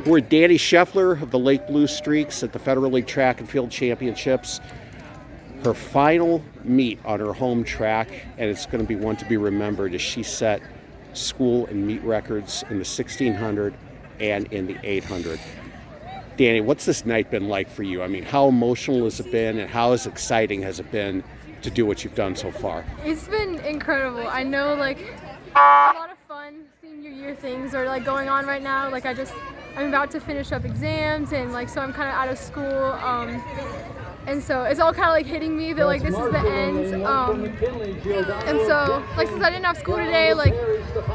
We're with Daniela Scheffler of the Lake Blue Streaks at the Federal League Track and Field Championships. Her final meet on her home track, and it's going to be one to be remembered, as she set school and meet records in the 1600 and in the 800. Danny, what's this night been like for you? I mean, how emotional has it been, and how exciting has it been to do what you've done so far? It's been incredible. I know, like, a lot of fun senior year things are like going on right now. Like, I'm about to finish up exams, and like, so I'm kind of out of school. And so it's all kind of like hitting me that like this is the end. And so like since I didn't have school today, like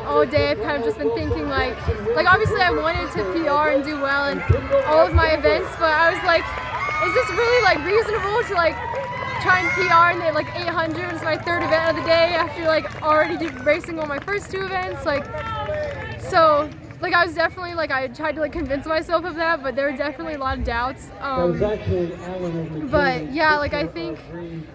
all day I've kind of just been thinking like obviously I wanted to PR and do well in all of my events, but I was like, is this really like reasonable to like try and PR in the like 800 is my third event of the day after like already racing on my first two events, like so. Like I was definitely like I tried to like convince myself of that, but there were definitely a lot of doubts. But yeah, like I think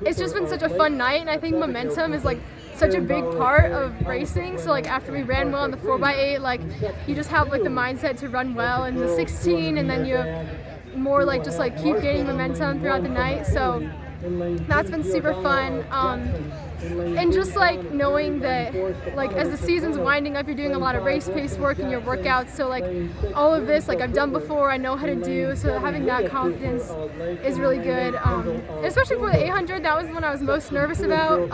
it's just been such a fun night, and I think momentum is like such a big part of racing. So like after we ran well in the 4x8, like you just have like the mindset to run well in the 16, and then you have more like just like keep gaining momentum throughout the night. So that's been super fun. And just like knowing that like as the season's winding up, you're doing a lot of race pace work in your workouts, so like all of this like I've done before, I know how to do, so having that confidence is really good. Especially for the 800, that was the one I was most nervous about,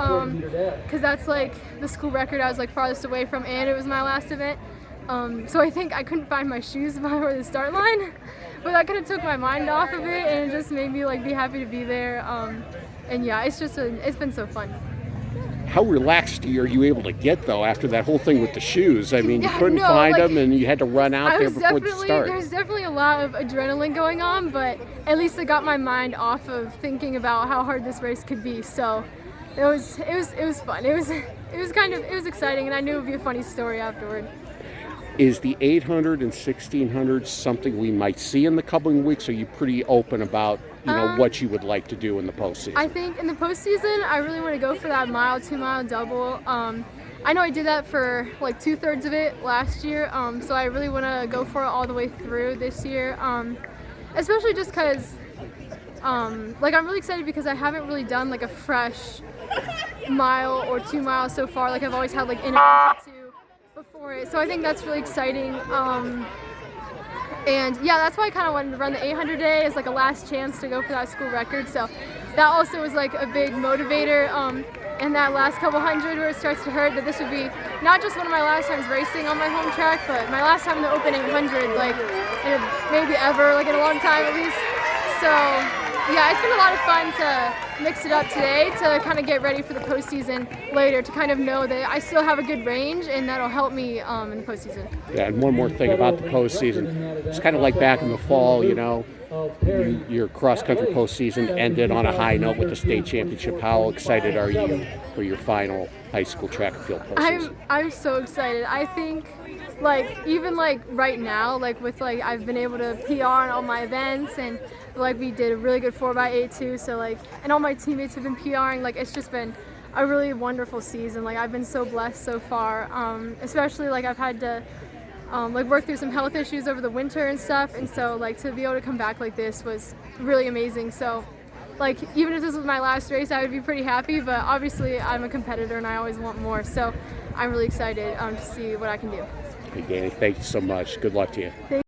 because that's like the school record I was like farthest away from, and it was my last event. So I think I couldn't find my shoes before the start line, but that kind of took my mind off of it, and it just made me like be happy to be there. And yeah, it's been so fun. How relaxed are you able to get, though, after that whole thing with the shoes? I mean, you couldn't find them, and you had to run out there before the start. There's definitely a lot of adrenaline going on, but at least it got my mind off of thinking about how hard this race could be. So it was fun. It was exciting, and I knew it would be a funny story afterward. Is the 800 and 1600 something we might see in the coming weeks? Are you pretty open about what you would like to do in the postseason? I think in the postseason, I really want to go for that 2-mile double. I know I did that for like 2/3 of it last year, so I really want to go for it all the way through this year. Especially just because, like I'm really excited because I haven't really done like a fresh mile or 2 miles so far. Like I've always had like an event or two before it, so I think that's really exciting. And yeah, that's why I kind of wanted to run the 800 day as like a last chance to go for that school record. So that also was like a big motivator. And that last couple hundred where it starts to hurt, that this would be not just one of my last times racing on my home track, but my last time in the Open 800, like maybe ever, like in a long time at least. So yeah, it's been a lot of fun to mix it up today to kind of get ready for the postseason later, to kind of know that I still have a good range, and that'll help me in the postseason. Yeah, and one more thing about the postseason. It's kind of like back in the fall, your cross-country postseason ended on a high note with the state championship. How excited are you for your final high school track and field postseason? I'm so excited. I think like even like right now, like with like I've been able to PR on all my events, and like we did a really good 4x8 too, so like, and all my teammates have been PRing. Like it's just been a really wonderful season. Like I've been so blessed so far, especially like I've had to like work through some health issues over the winter and stuff, and so like to be able to come back like this was really amazing. So like even if this was my last race, I would be pretty happy, but obviously I'm a competitor and I always want more, so I'm really excited to see what I can do. Hey, Danny, thank you so much. Good luck to you.